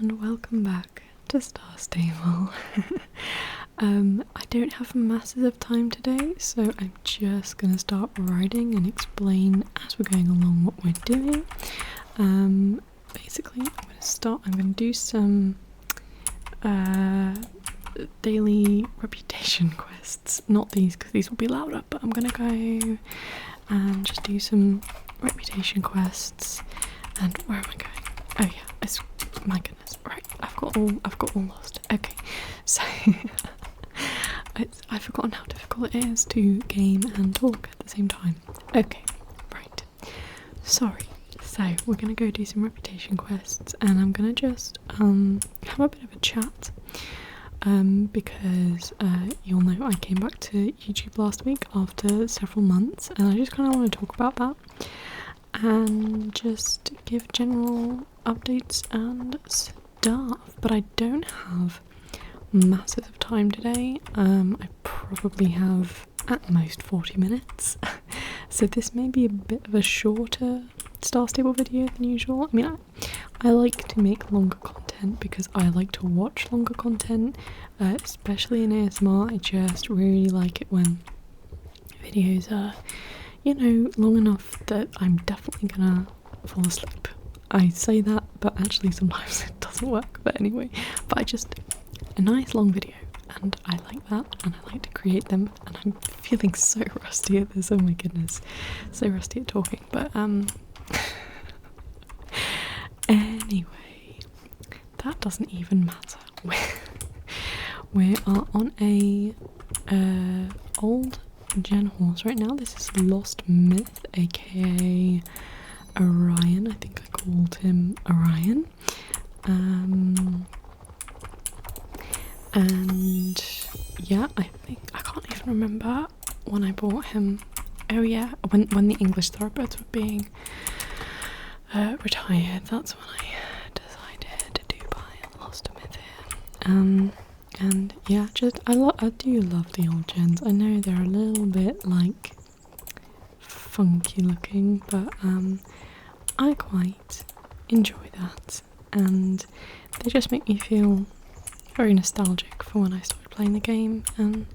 and welcome back to Star Stable. I don't have masses of time today, so I'm just going to start writing and explain as we're going along what we're doing. Basically, I'm going to do some daily reputation quests. Not these, because these will be louder, but I'm going to go and just do some reputation quests. And where am I going? Oh yeah, my goodness, right, I've got all lost. Okay, so I've forgotten how difficult it is to game and talk at the same time. Okay, right, sorry. So we're gonna go do some reputation quests, and I'm gonna just have a bit of a chat, because you'll know I came back to YouTube last week after several months, and I just kind of want to talk about that and just give general updates and stuff. But I don't have masses of time today. I probably have at most 40 minutes so this may be a bit of a shorter Star Stable video than usual. I mean, I like to make longer content because I like to watch longer content, especially in ASMR. I just really like it when videos are, you know, long enough that I'm definitely gonna fall asleep. I say that, but actually sometimes it doesn't work. But anyway, a nice long video, and I like that, and I like to create them, and I'm feeling so rusty at this, oh my goodness, so rusty at talking, but anyway, that doesn't even matter. We are on a old gen horse right now. This is Lost Myth, aka Orion. I think I called him Orion. And yeah, I can't even remember when I bought him. Oh yeah, when the English thoroughbreds were being retired, that's when I decided to buy Lost Myth here. And yeah, I do love the old gens. I know they're a little bit like funky looking, but I quite enjoy that, and they just make me feel very nostalgic for when I started playing the game. And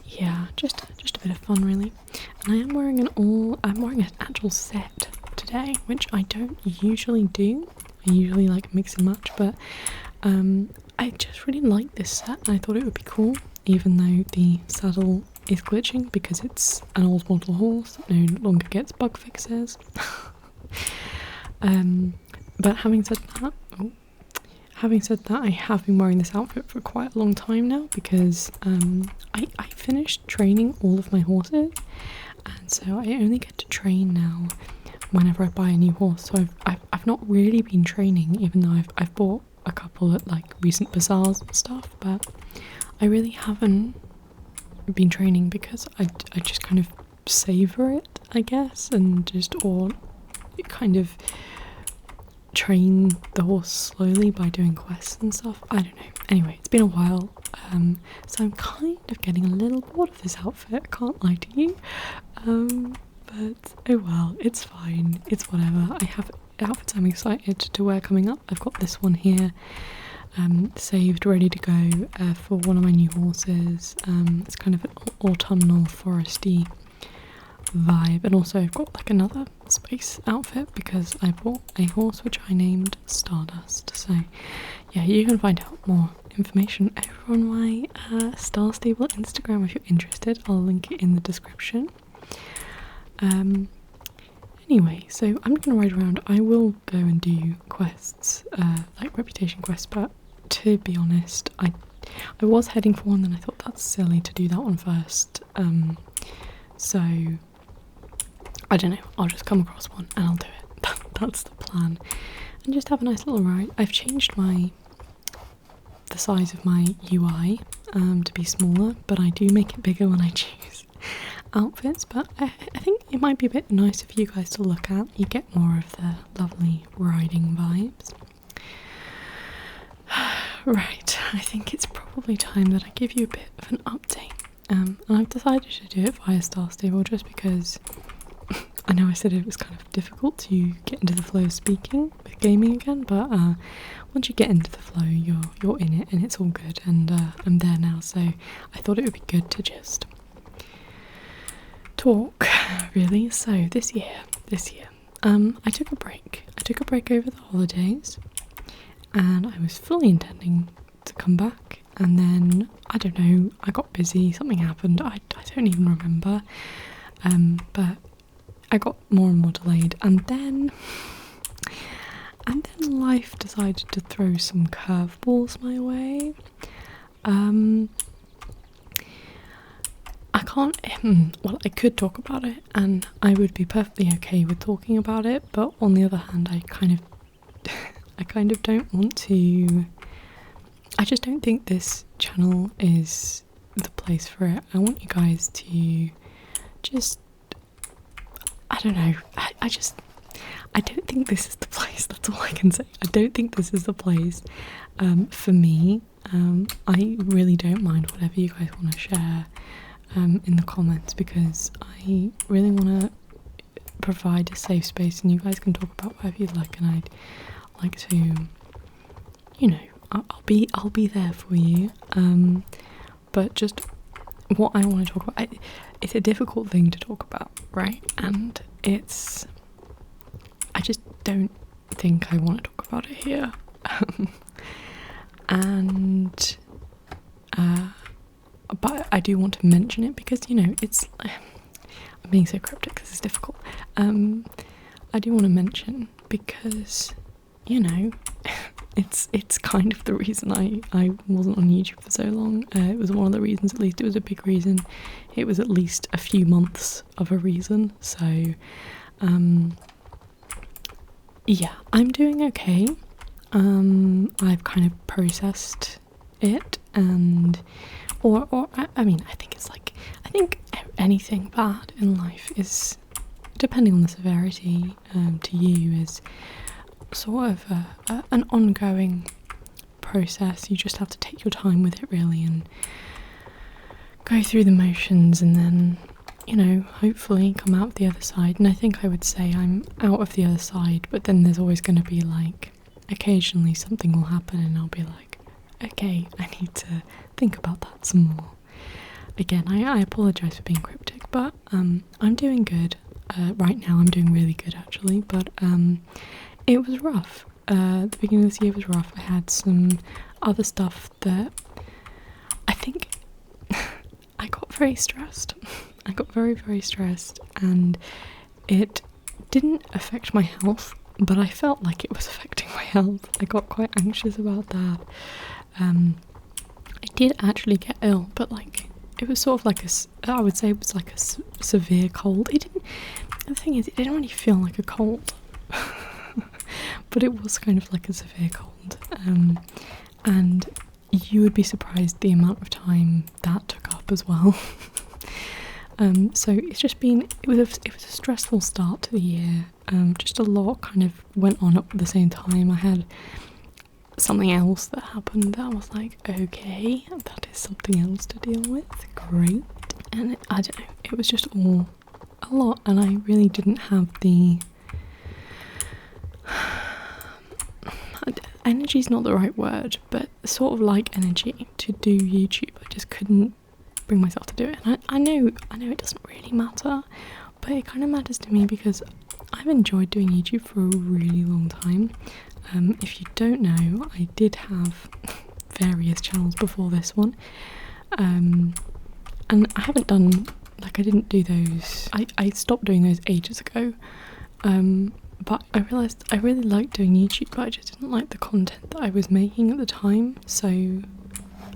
yeah, just a bit of fun really. And I am wearing an actual set today, which I don't usually do. I usually like mix and match, but I just really like this set, and I thought it would be cool, even though the saddle is glitching because it's an old model horse that no longer gets bug fixes. But having said that, I have been wearing this outfit for quite a long time now because I finished training all of my horses, and so I only get to train now whenever I buy a new horse. So I've not really been training, even though I've bought a couple at like recent bazaars and stuff, but I really haven't been training because I just kind of savour it, I guess, and just or kind of train the horse slowly by doing quests and stuff. I don't know. Anyway, it's been a while, so I'm kind of getting a little bored of this outfit, I can't lie to you. But oh well, it's fine, it's whatever. I have outfits I'm excited to wear coming up. I've got this one here saved, ready to go for one of my new horses. It's kind of an autumnal foresty vibe, and also I've got like another space outfit because I bought a horse which I named Stardust. So yeah, you can find out more information over on my Star Stable Instagram if you're interested. I'll link it in the description. Anyway, so I'm not going to ride around. I will go and do quests, like reputation quests, but to be honest, I was heading for one, then I thought that's silly to do that one first. So I don't know, I'll just come across one and I'll do it. That's the plan. And just have a nice little ride. I've changed the size of my UI to be smaller, but I do make it bigger when I choose outfits. But I think it might be a bit nicer for you guys to look at. You get more of the lovely riding vibes. Right, I think it's probably time that I give you a bit of an update. And I've decided to do it via Star Stable just because I know I said it was kind of difficult to get into the flow of speaking with gaming again, but once you get into the flow, you're in it, and it's all good. And I'm there now, so I thought it would be good to just talk, really. So this year, I took a break. I took a break over the holidays, and I was fully intending to come back, and then I don't know, I got busy, something happened, I don't even remember, but I got more and more delayed, and then life decided to throw some curveballs my way. I can't, well, I could talk about it, and I would be perfectly okay with talking about it, but on the other hand, I kind of don't want to. I just don't think this channel is the place for it. I want you guys to just, I don't know, I don't think this is the place, that's all I can say. I don't think this is the place for me. I really don't mind whatever you guys want to share in the comments, because I really want to provide a safe space, and you guys can talk about whatever you like, and I'd like to, you know, I'll be there for you. But just what I want to talk about, it's a difficult thing to talk about, right? And I just don't think I want to talk about it here. But I do want to mention it because, you know, I'm being so cryptic because it's difficult. I do want to mention because, you know, it's kind of the reason I wasn't on YouTube for so long. It was one of the reasons, at least it was a big reason. It was at least a few months of a reason. So, yeah, I'm doing okay. I've kind of processed it, and I mean, I think anything bad in life is, depending on the severity to you, is sort of an ongoing process. You just have to take your time with it, really, and go through the motions, and then, you know, hopefully come out the other side. And I think I would say I'm out of the other side, but then there's always going to be, like, occasionally something will happen and I'll be like, okay, I need to think about that some more. Again, I apologise for being cryptic, but I'm doing good. Right now I'm doing really good, actually, but it was rough. The beginning of this year was rough. I had some other stuff that I think I got very stressed. I got very, very stressed, and it didn't affect my health, but I felt like it was affecting my health. I got quite anxious about that. I did actually get ill, but like, it was sort of like I would say it was like a severe cold. The thing is, it didn't really feel like a cold, but it was kind of like a severe cold. And you would be surprised the amount of time that took up as well. So it's just been, it was a stressful start to the year. Just a lot kind of went on at the same time. I had something else that happened that I was like, okay, that is something else to deal with, great. And I don't know, it was just all a lot, and I really didn't have the energy's not the right word, but sort of like energy to do YouTube. I just couldn't bring myself to do it. And I know it doesn't really matter, but it kind of matters to me because I've enjoyed doing YouTube for a really long time. If you don't know, I did have various channels before this one, and I haven't done, like, I didn't do those, I stopped doing those ages ago, but I realised I really liked doing YouTube, but I just didn't like the content that I was making at the time, so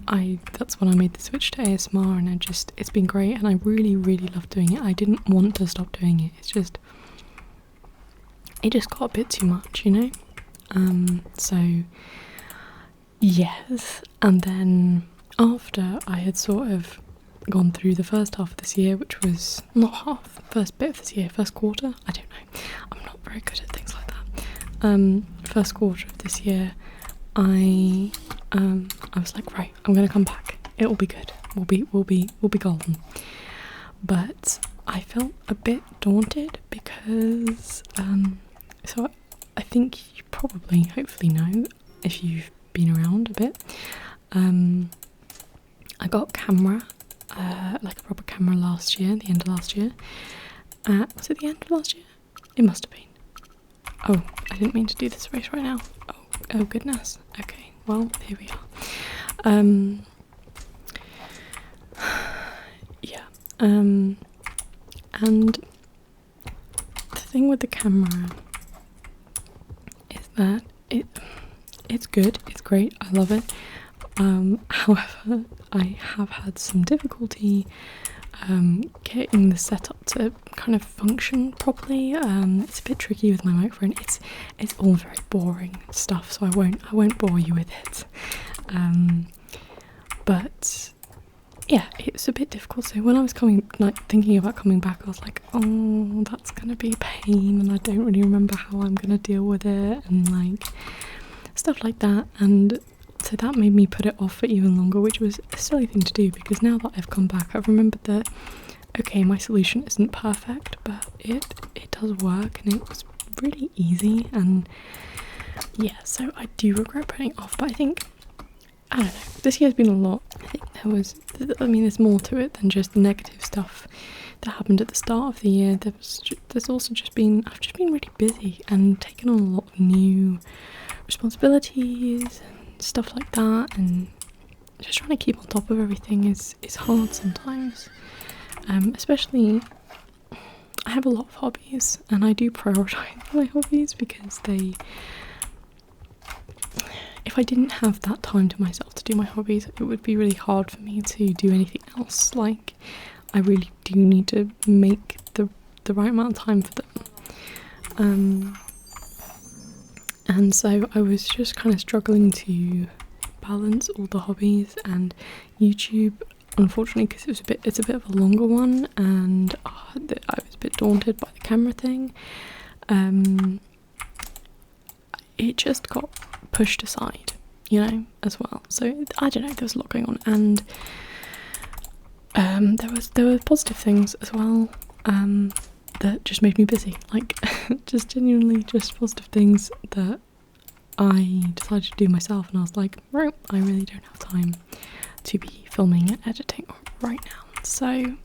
that's when I made the switch to ASMR, and it's been great, and I really, really love doing it. I didn't want to stop doing it, it just got a bit too much, you know? So yes, and then after I had sort of gone through the first half of this year, which was not half, first bit of this year, first quarter, I don't know, I'm not very good at things like that. First quarter of this year, I was like, right, I'm gonna come back. It will be good. We'll be golden. But I felt a bit daunted because so I think you probably hopefully know if you've been around a bit. I got a camera, like a proper camera last year, the end of last year. Was it the end of last year? It must have been. Oh, I didn't mean to do this race right now. Oh goodness. Okay, well, here we are. Yeah. And the thing with the camera is that it's good, it's great, I love it. However, I have had some difficulty getting the setup to kind of function properly. It's a bit tricky with my microphone. It's all very boring stuff, so I won't bore you with it. But yeah, it's a bit difficult. So when I was thinking about coming back, I was like, oh, that's gonna be a pain, and I don't really remember how I'm gonna deal with it, and like stuff like that. And so that made me put it off for even longer, which was a silly thing to do, because now that I've come back, I've remembered that, okay, my solution isn't perfect, but it does work, and it was really easy. And yeah, so I do regret putting it off, but I think, I don't know, this year's been a lot. I think there's more to it than just the negative stuff that happened at the start of the year. There's also I've just been really busy and taken on a lot of new responsibilities and stuff like that, and just trying to keep on top of everything is hard sometimes. Especially, I have a lot of hobbies, and I do prioritise my hobbies, because if I didn't have that time to myself to do my hobbies, it would be really hard for me to do anything else. Like, I really do need to make the right amount of time for them. And so I was just kind of struggling to balance all the hobbies, and YouTube, unfortunately, because it's a bit of a longer one, and I was a bit daunted by the camera thing. It just got pushed aside, as well. So I don't know, there was a lot going on, and there were positive things as well that just made me busy, like just genuinely just positive things that I decided to do myself, and I was like, right, I really don't have time to be filming and editing right now. So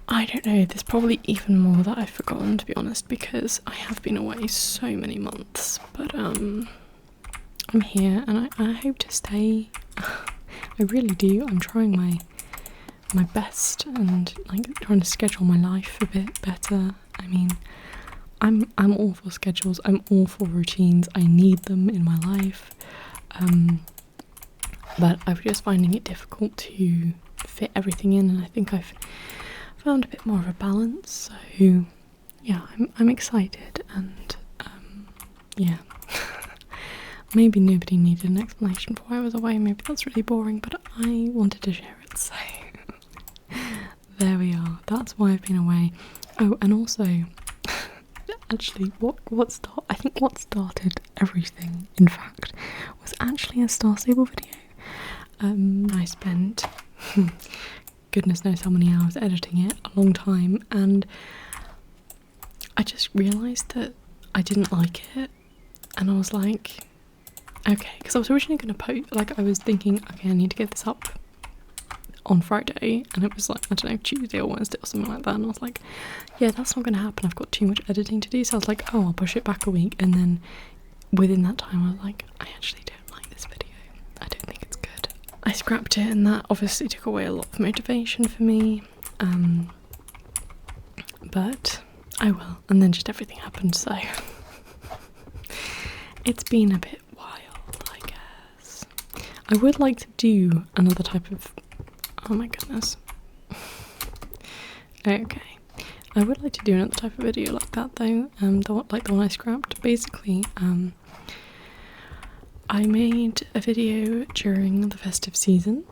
I don't know, there's probably even more that I've forgotten, to be honest, because I have been away so many months, but I'm here, and I hope to stay. I really do. I'm trying my best, and like trying to schedule my life a bit better. I mean, I'm all for schedules, I'm all for routines, I need them in my life, but I'm just finding it difficult to fit everything in, and I think I've found a bit more of a balance. So yeah, I'm excited, and yeah. Maybe nobody needed an explanation for why I was away, maybe that's really boring, but I wanted to share it, so there we are. That's why I've been away. Oh, and also, actually, I think what started everything, in fact, was actually a Star Stable video. I spent goodness knows how many hours editing it, a long time, and I just realised that I didn't like it, and I was like, okay, because I was originally going to post, like, I was thinking, okay, I need to get this up on Friday, and it was like, I don't know, Tuesday or Wednesday or something like that, and I was like, yeah, that's not going to happen, I've got too much editing to do. So I was like, oh, I'll push it back a week, and then within that time I was like, I actually don't like this video, I don't think it's good. I scrapped it, and that obviously took away a lot of motivation for me, but I will. And then just everything happened, so it's been a bit wild, I guess. I would like to do another type of, oh my goodness. Okay, I would like to do another type of video like that though, like the one I scrapped. Basically, I made a video during the festive season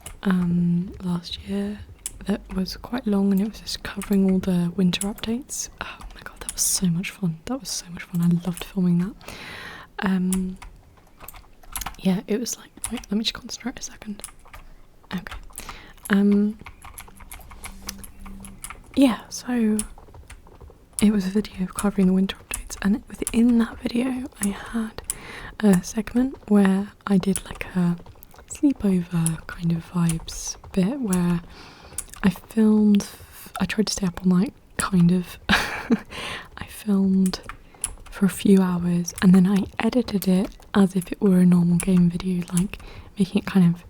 last year that was quite long, and it was just covering all the winter updates. Oh my god, that was so much fun. I loved filming that. Yeah, it was like, wait, let me just concentrate a second. Okay. yeah, so it was a video covering the winter updates, and within that video I had a segment where I did like a sleepover kind of vibes bit where I tried to stay up all night, kind of. I filmed for a few hours and then I edited it as if it were a normal game video, like making it kind of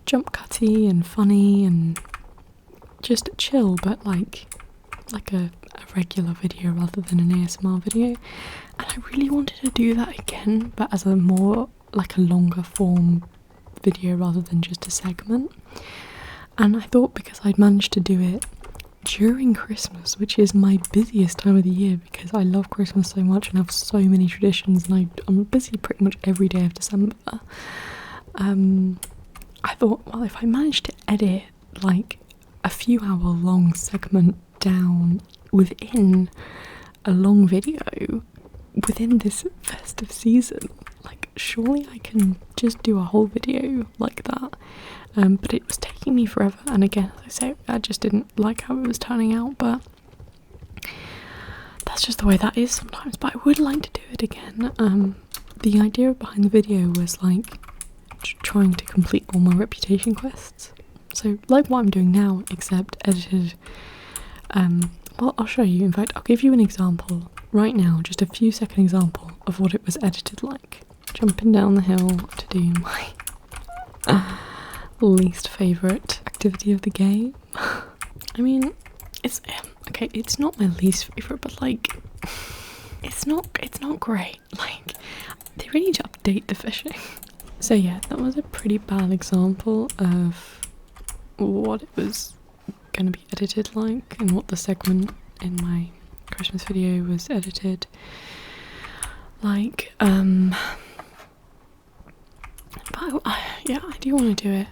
jump cutty and funny and just chill, but like a regular video rather than an ASMR video. And I really wanted to do that again, but as a more like a longer form video rather than just a segment. And I thought because I'd managed to do it during Christmas, which is my busiest time of the year because I love Christmas so much and have so many traditions, and I'm busy pretty much every day of December. I thought, well, if I managed to edit like a few hour long segment down within a long video within this festive season, like surely I can just do a whole video like that. But it was taking me forever, and again, as I say, I just didn't like how it was turning out, but that's just the way that is sometimes. But I would like to do it again. The idea behind the video was like trying to complete all my reputation quests, so like what I'm doing now, except edited. Well, I'll show you. In fact, I'll give you an example right now, just a few second example of what it was edited like. Jumping down the hill to do my least favourite activity of the game. I mean, it's okay, it's not my least favourite, but like it's not great. Like, they really need to update the fishing. So yeah, that was a pretty bad example of what it was gonna be edited like and what the segment in my Christmas video was edited like. But yeah, I do want to do it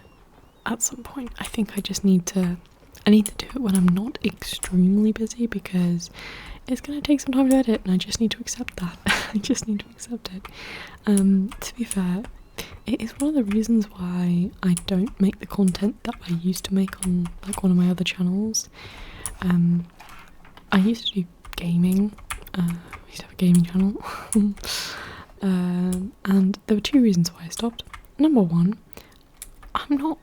at some point. I think I need to do it when I'm not extremely busy, because it's going to take some time to edit and I just need to accept that. I just need to accept it. To be fair, it is one of the reasons why I don't make the content that I used to make on like one of my other channels. I used to do gaming. I used to have a gaming channel. And there were two reasons why I stopped. Number one, I'm not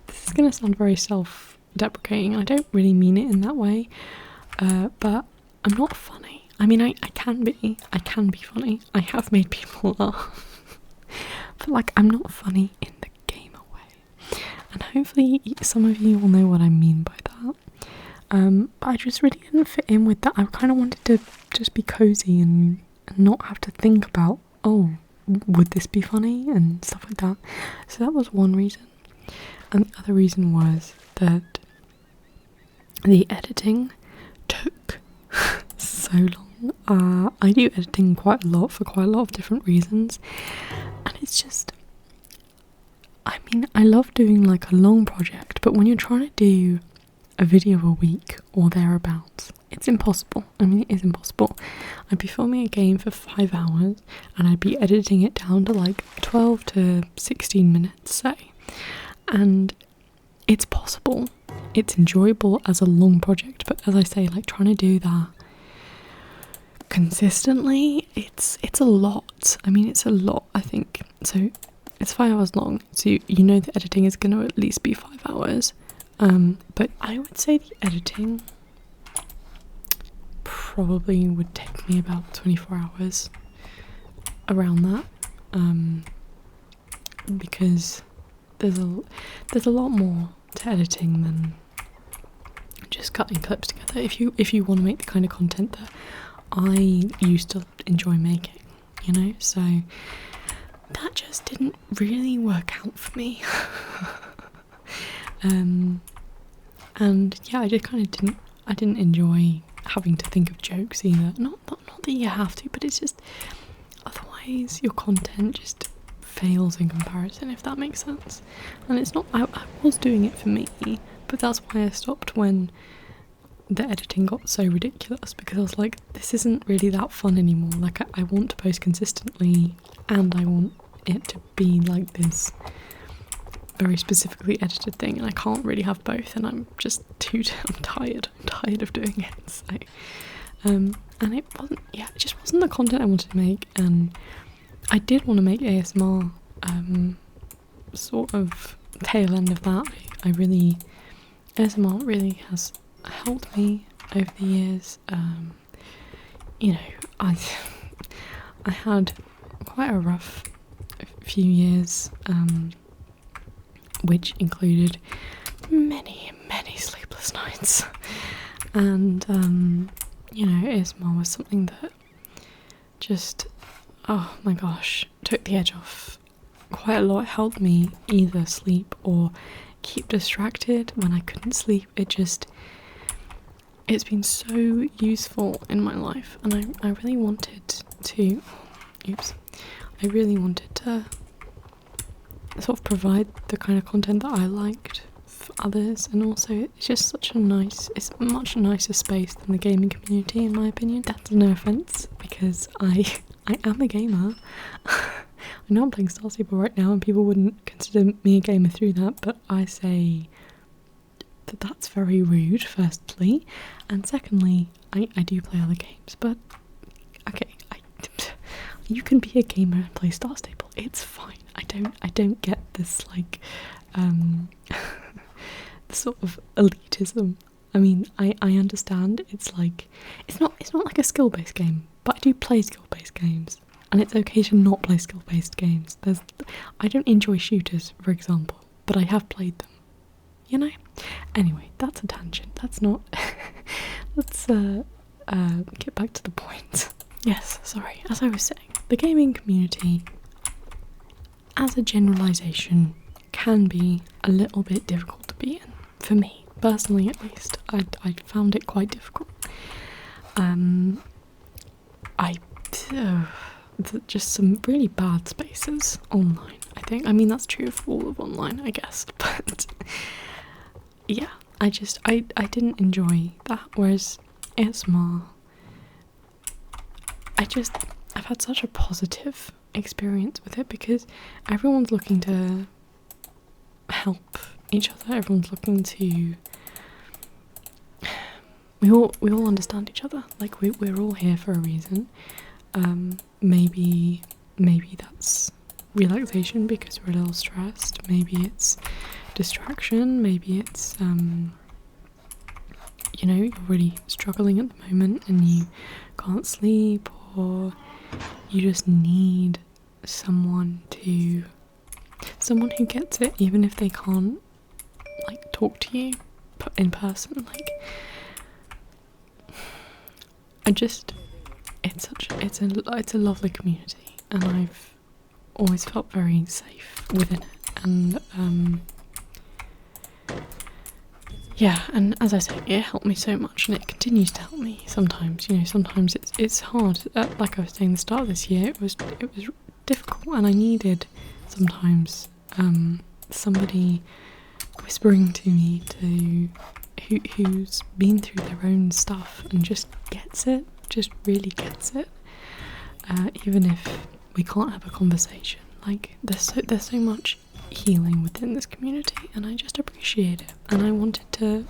this is going to sound very self-deprecating. I don't really mean it in that way, but I'm not funny. I mean, I can be funny. I have made people laugh, but like, I'm not funny in the gamer way, and hopefully some of you will know what I mean by that. But I just really didn't fit in with that. I kind of wanted to just be cozy and not have to think about, oh, would this be funny and stuff like that. So that was one reason. And the other reason was that the editing took so long. I do editing quite a lot for quite a lot of different reasons, and it's just, I mean, I love doing like a long project, but when you're trying to do a video a week or thereabouts, it's impossible. I mean, it is impossible. I'd be filming a game for 5 hours and I'd be editing it down to like 12 to 16 minutes, say. And it's possible. It's enjoyable as a long project, but as I say, like trying to do that consistently, it's a lot. I mean, it's a lot, I think. So it's 5 hours long, so you know the editing is going to at least be 5 hours. But I would say the editing probably would take me about 24 hours, around that, because there's a lot more to editing than just cutting clips together. If you want to make the kind of content that I used to enjoy making, you know, so that just didn't really work out for me. And yeah, I just kind of didn't enjoy having to think of jokes either. Not that you have to, but it's just, otherwise your content just fails in comparison, if that makes sense. And it's not, I was doing it for me, but that's why I stopped when the editing got so ridiculous, because I was like, this isn't really that fun anymore. Like, I want to post consistently, and I want it to be like this very specifically edited thing, and I can't really have both, and I'm just I'm tired. I'm tired of doing it. So, and it wasn't, yeah, it just wasn't the content I wanted to make, and I did want to make ASMR, sort of tail end of that. ASMR really has helped me over the years. You know, I had quite a rough few years, which included many sleepless nights, and you know, ASMR was something that just, oh my gosh, took the edge off quite a lot. It helped me either sleep or keep distracted when I couldn't sleep. It's been so useful in my life, and I really wanted to, I really wanted to sort of provide the kind of content that I liked for others, and also it's just it's a much nicer space than the gaming community, in my opinion. That's no offence, because I am a gamer. I know I'm playing Star Stable right now and people wouldn't consider me a gamer through that, but I say that that's very rude, firstly, and secondly, I do play other games, but okay, you can be a gamer and play Star Stable, it's fine. I don't get this, like, sort of elitism. I mean, I understand it's like, it's not like a skill-based game, but I do play skill-based games, and it's okay to not play skill-based games. I don't enjoy shooters, for example, but I have played them, you know? Anyway, that's a tangent. That's not... Let's get back to the point. Yes, sorry, as I was saying, the gaming community, as a generalisation, can be a little bit difficult to be in. For me, personally at least, I found it quite difficult. Just some really bad spaces online, I think. I mean, that's true for all of online, I guess, but yeah, I didn't enjoy that, whereas ASMR, I've had such a positive experience with it, because everyone's looking to help each other, everyone's looking to, we all understand each other, like we're all here for a reason. Maybe that's relaxation because we're a little stressed, maybe it's distraction, maybe it's you know, you're really struggling at the moment and you can't sleep, or you just need someone who gets it, even if they can't, like, talk to you in person. Like, it's a lovely community, and I've always felt very safe within it, and yeah, and as I say, it helped me so much, and it continues to help me sometimes. You know, sometimes it's hard. Like I was saying, the start of this year, it was difficult, and I needed sometimes somebody whispering to me who's been through their own stuff and just gets it, just really gets it. Even if we can't have a conversation, like there's so much healing within this community, and I just appreciate it, and I wanted to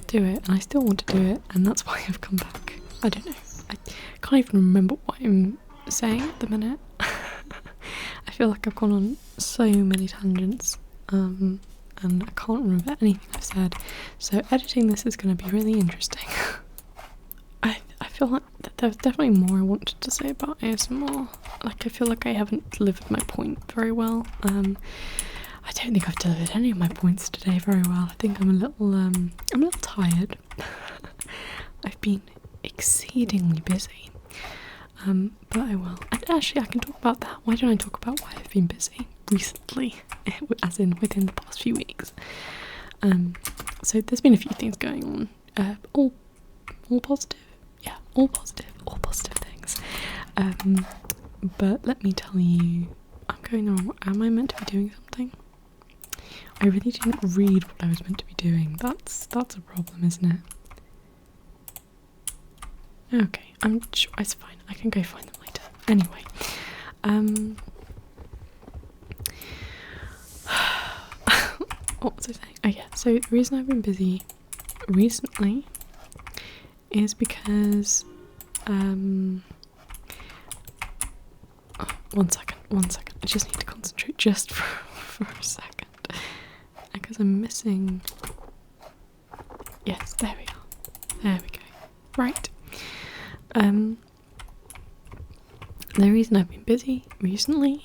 do it, and I still want to do it, and that's why I've come back. I don't know, I can't even remember what I'm saying at the minute. I feel like I've gone on so many tangents, and I can't remember anything I've said, so editing this is going to be really interesting. I feel like there's definitely more I wanted to say about ASMR. Like, I feel like I haven't delivered my point very well. I don't think I've delivered any of my points today very well. I think I'm a little tired. I've been exceedingly busy. But I will. And actually, I can talk about that. Why don't I talk about why I've been busy recently, as in within the past few weeks? So there's been a few things going on. All positive. Yeah, all positive things. But let me tell you, am I meant to be doing something? I really didn't read what I was meant to be doing. That's a problem, isn't it? Okay, I'm sure it's fine. I can go find them later. Anyway, what was I saying? Oh yeah, so the reason I've been busy recently is because oh, one second. I just need to concentrate just for a second. Because I'm missing. Yes, there we are. There we go. Right. The reason I've been busy recently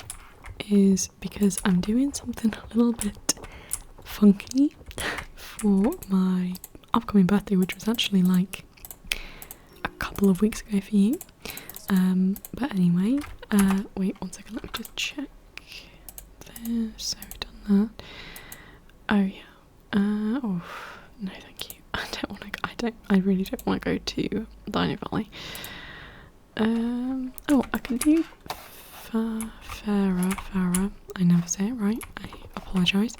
is because I'm doing something a little bit funky for my upcoming birthday, which was actually like a couple of weeks ago for you. But anyway, wait 1 second, let me just check there. So we've done that. Oh yeah. Oh no, thank you. I really don't want to go to Dino Valley. Oh, I can do Farah. I never say it right. I apologise.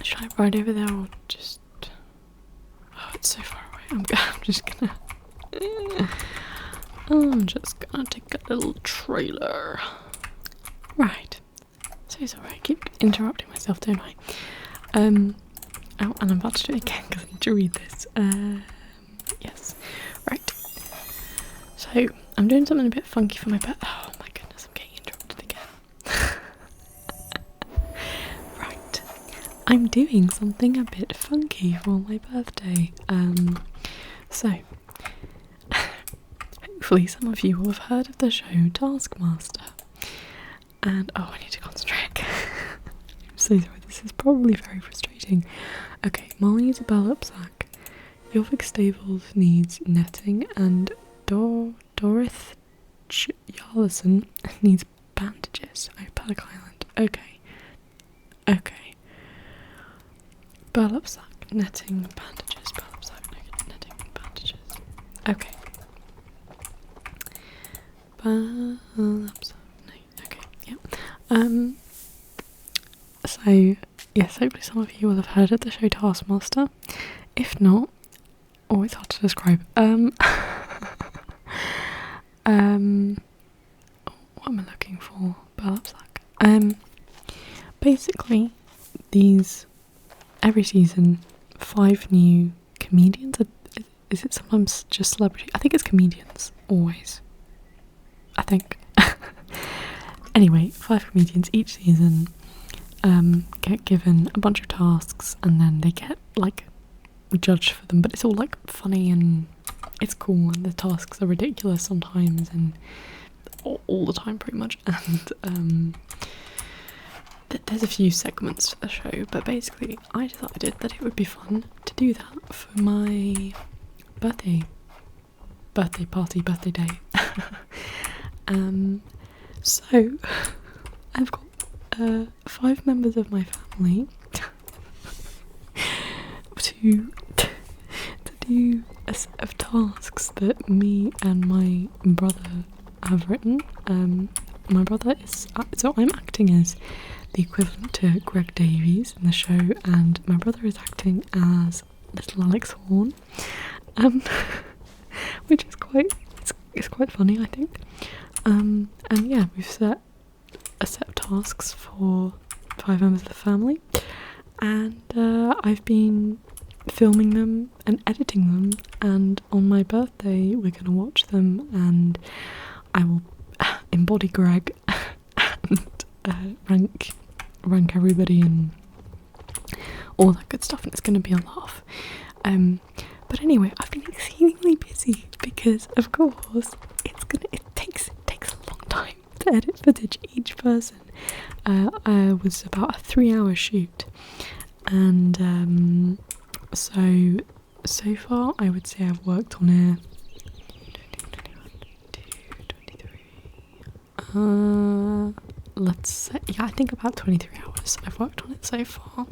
Should I ride over there or just? Oh, it's so far away. I'm just gonna take a little trailer. Right. So sorry, I keep interrupting myself, don't I? Oh, and I'm about to do it again because I need to read this. Yes. Right. So, I'm doing something a bit funky for my birthday. Oh my goodness, I'm getting interrupted again. Right. I'm doing something a bit funky for my birthday. So, hopefully some of you will have heard of the show Taskmaster. And, oh, I need to concentrate. I'm so sorry, this is probably very frustrating. Okay, Molly needs a burlap sack. Jorvik Stables needs netting, and Dorith Jarlison needs bandages. Oh, Paddock Island. Okay. Burlap sack, netting, bandages. Burlap sack, netting, bandages. Okay. Burlap sack. Okay, yeah. So, yes, hopefully some of you will have heard of the show Taskmaster. If not, oh, it's hard to describe. What am I looking for? Burlap sack. Basically, every season, 5 new comedians. Is it sometimes just celebrity? I think it's comedians, always. I think. Anyway, 5 comedians each season get given a bunch of tasks, and then they get like judged for them, but it's all like funny and it's cool, and the tasks are ridiculous sometimes and all the time pretty much, and there's a few segments to the show, but basically I decided that it would be fun to do that for my birthday day. So I've got 5 members of my family to do a set of tasks that me and my brother have written. My brother is so I'm acting as the equivalent to Greg Davies in the show, and my brother is acting as little Alex Horne, which is it's quite funny, I think. And yeah, we've set a set of tasks for 5 members of the family, and I've been filming them and editing them, and on my birthday we're going to watch them, and I will embody Greg and rank everybody and all that good stuff, and it's going to be a laugh. But anyway, I've been exceedingly busy because, of course, it takes a long time to edit footage each person. It was about a 3-hour shoot, and so far I would say I've worked on it. Let's say, yeah, I think about 23 hours I've worked on it so far,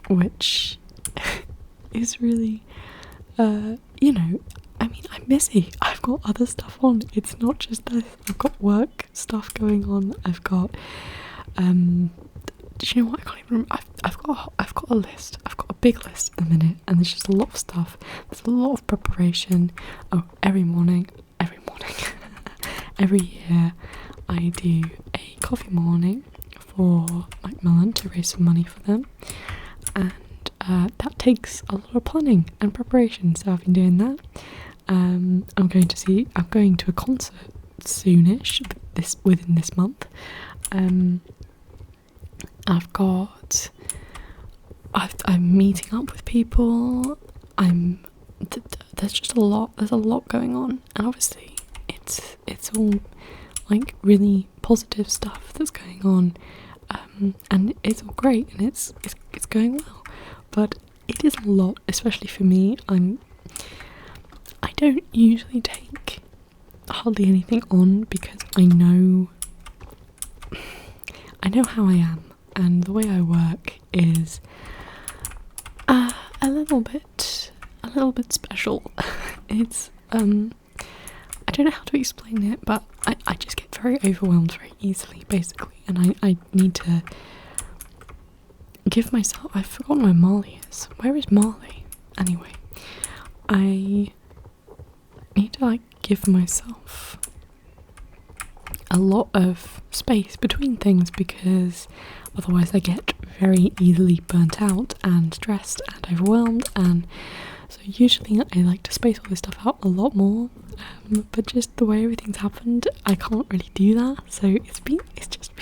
which is really, I mean, I'm busy. I've got other stuff on. It's not just this. I've got work stuff going on. I've got, do you know what? I can't even remember. I've got a list. I've got a big list at the minute, and there's just a lot of stuff. There's a lot of preparation. Oh, every morning, every year, I do a coffee morning for Macmillan to raise some money for them, and that takes a lot of planning and preparation. So I've been doing that. I'm going to a concert soonish, within this month. I'm meeting up with people. There's just a lot. There's a lot going on, and obviously, it's all like really positive stuff that's going on, and it's all great, and it's going well. But it is a lot, especially for me. I don't usually take hardly anything on because I know how I am, and the way I work is a little bit special. It's I don't know how to explain it, but I just get very overwhelmed very easily, basically, and I need to give myself. I've forgotten where Marley is. Where is Marley? Anyway, I need to give myself a lot of space between things, because otherwise I get very easily burnt out and stressed and overwhelmed, and so usually I like to space all this stuff out a lot more, but just the way everything's happened, I can't really do that. So it's just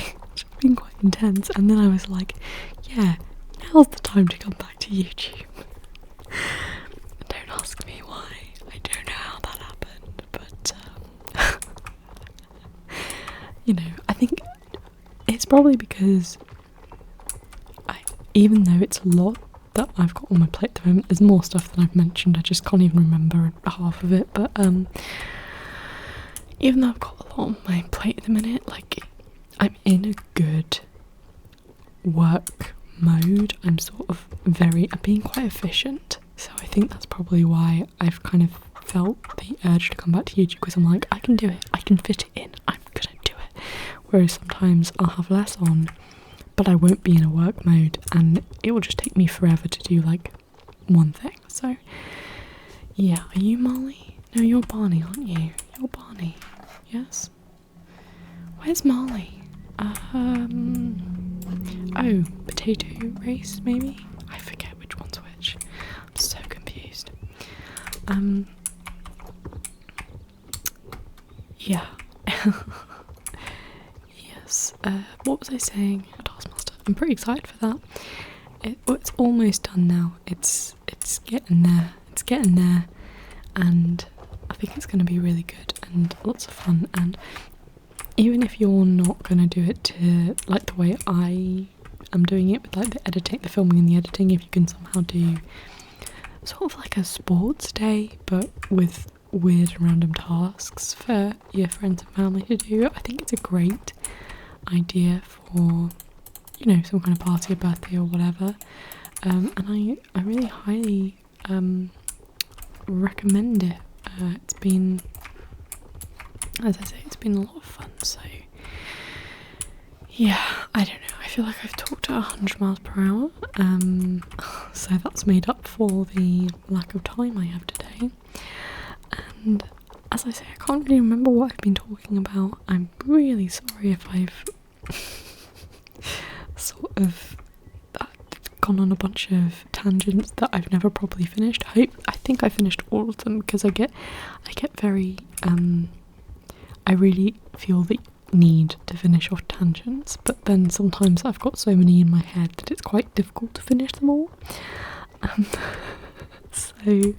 been quite intense. And then I was like, yeah, now's the time to come back to YouTube. Don't ask me why. I don't know how that happened, but I think it's probably because even though it's a lot that I've got on my plate at the moment, there's more stuff than I've mentioned. I just can't even remember half of it. But even though I've got a lot on my plate at the minute, I'm in a good work mode. I'm being quite efficient. So I think that's probably why I've kind of felt the urge to come back to YouTube, because I'm like, I can do it. I can fit it in. I'm gonna do it. Whereas sometimes I'll have less on, but I won't be in a work mode, and it will just take me forever to do one thing. So yeah, are you Marley? No, you're Barney, aren't you? You're Barney. Yes. Where's Marley? Oh, potato race maybe? I forget which one's which. I'm so confused. Yeah. Yes. What was I saying? A Taskmaster. I'm pretty excited for that. It's almost done now. It's getting there. It's getting there, and I think it's going to be really good and lots of fun. And even if you're not going to do it to the way I am doing it, with the filming and the editing, if you can somehow do sort of a sports day, but with weird and random tasks for your friends and family to do, I think it's a great idea for some kind of party or birthday or whatever, and I really highly recommend it. It's been, as I say, it's been a lot of fun. So yeah, I don't know, I feel like I've talked at 100 miles per hour, so that's made up for the lack of time I have today. And as I say, I can't really remember what I've been talking about. I'm really sorry if I've sort of gone on a bunch of tangents that I've never properly finished. I think I finished all of them, because I get very I really feel the need to finish off tangents, but then sometimes I've got so many in my head that it's quite difficult to finish them all. So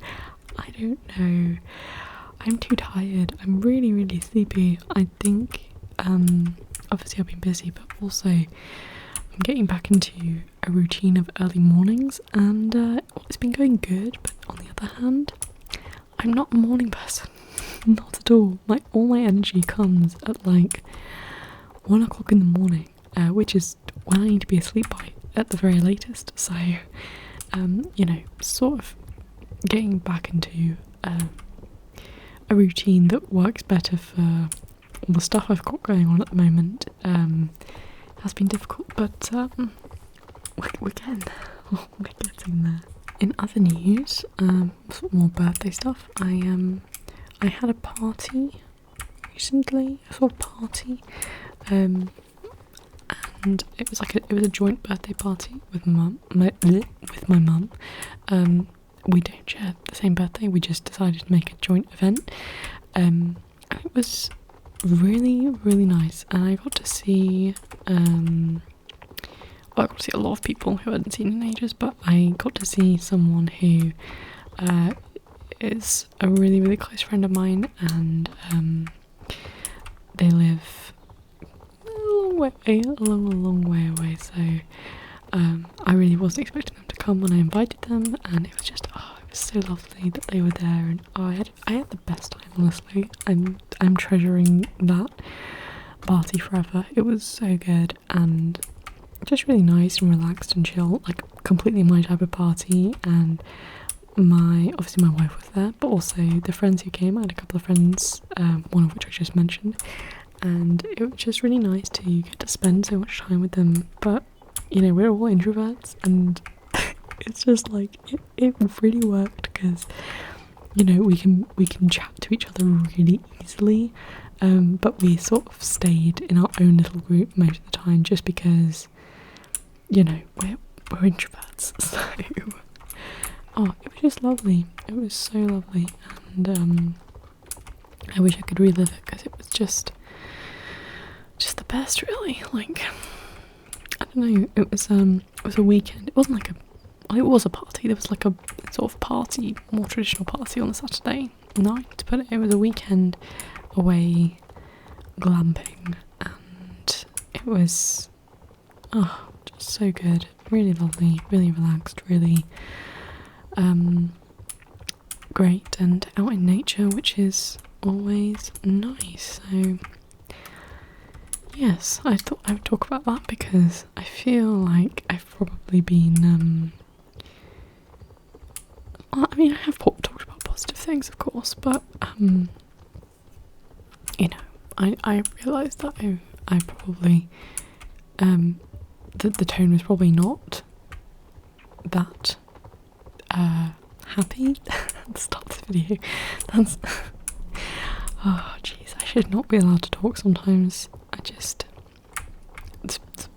I don't know. I'm too tired. I'm really, really sleepy. I think obviously I've been busy, but also I'm getting back into a routine of early mornings, and it's been going good, but on the other hand, I'm not a morning person. Not at all. All my energy comes at 1 o'clock in the morning, which is when I need to be asleep by at the very latest. So sort of getting back into a routine that works better for all the stuff I've got going on at the moment has been difficult, but we're getting there. In other news, sort of more birthday stuff, I had a party recently, a sort of party. and it was like it was a joint birthday party with my mum. We don't share the same birthday. We just decided to make a joint event. And it was really, really nice, and I got to see I got to see a lot of people who I hadn't seen in ages, but I got to see someone who is a really, really close friend of mine, and they live a long way away, so I really wasn't expecting them to come when I invited them, and it was just, it was so lovely that they were there, and I had the best time, honestly. I'm treasuring that party forever. It was so good, and just really nice and relaxed and chill, like completely my type of party. And obviously my wife was there, but also the friends who came. I had a couple of friends, one of which I just mentioned, and it was just really nice to get to spend so much time with them. But you know, we're all introverts, and it's just like it really worked, because you know, we can chat to each other really easily, but we sort of stayed in our own little group most of the time, just because, you know, we're introverts. So it was just lovely. It was so lovely, and I wish I could relive it, because it was just the best, really. Like, I don't know, it was a weekend. It wasn't like it was a party. There was like a sort of party, more traditional party on the Saturday night, but it was a weekend away glamping, and it was just so good, really lovely, really relaxed, really great, and out in nature, which is always nice. So yes, I thought I would talk about that, because I feel like I've probably been I mean, I have talked about positive things, of course, but you know, I realised that I probably the tone was probably not that happy at the start of the video. That's oh jeez, I should not be allowed to talk sometimes.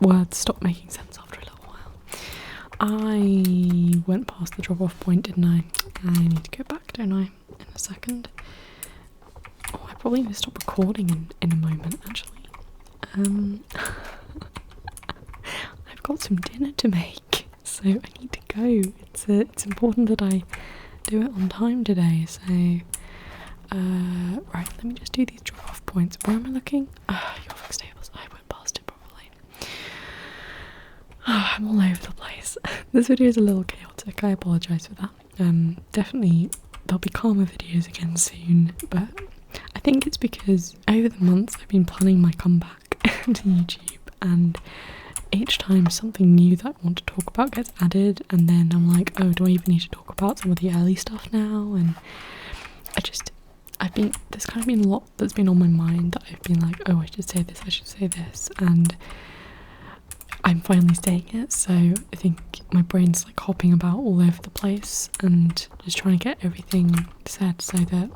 Words stop making sense after a little while. I went past the drop-off point, didn't I? I need to go back, don't I? In a second. Oh, I probably need to stop recording in a moment, actually. I've got some dinner to make, so I need to go. It's important that I do it on time today, so right, let me just do these drop-off points. Where am I looking? York Stables. I went past it probably. I'm all over the place. This video is a little chaotic, I apologise for that. Definitely there'll be calmer videos again soon, but I think it's because over the months I've been planning my comeback to YouTube, and each time something new that I want to talk about gets added, and then I'm like, oh, do I even need to talk about some of the early stuff now? And there's kind of been a lot that's been on my mind that I've been like, oh, I should say this, and I'm finally saying it, so I think my brain's like hopping about all over the place and just trying to get everything said so that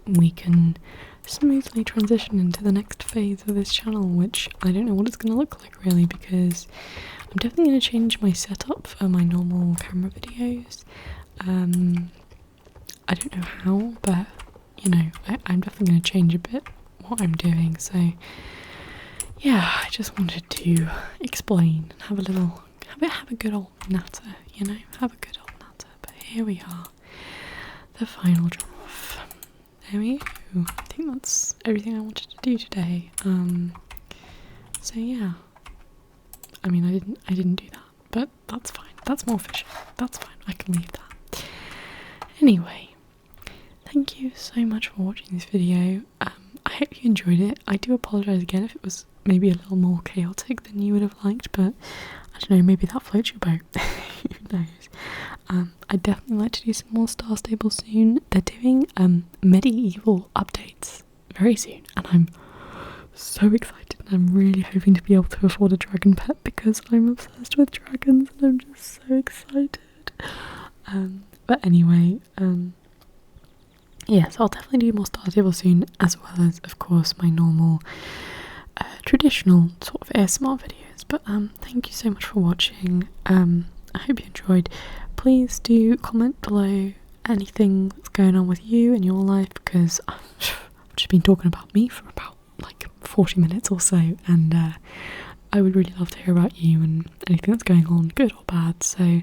we can smoothly transition into the next phase of this channel, which I don't know what it's going to look like really, because I'm definitely going to change my setup for my normal camera videos. I don't know how, but you know, I'm definitely going to change a bit what I'm doing, so yeah, I just wanted to explain and have a good old natter, you know, have a good old natter. But here we are, the final drop off. There we go. I think that's everything I wanted to do today. So yeah, I mean, I didn't do that, but that's fine. That's more fishing. That's fine. I can leave that. Anyway, thank you so much for watching this video. I hope you enjoyed it. I do apologise again if it was maybe a little more chaotic than you would have liked, but I don't know, maybe that floats your boat. Who knows? I'd definitely like to do some more Star Stable soon. They're doing medieval updates very soon, and I'm so excited, and I'm really hoping to be able to afford a dragon pet, because I'm obsessed with dragons and I'm just so excited. But anyway, yes, I'll definitely do more Star Stable soon, as well as, of course, my normal traditional sort of ASMR videos. But thank you so much for watching. I hope you enjoyed. Please do comment below anything that's going on with you in your life, because I've just been talking about me for about like 40 minutes or so, and I would really love to hear about you and anything that's going on, good or bad. So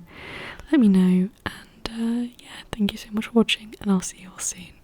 let me know, and yeah, thank you so much for watching, and I'll see you all soon.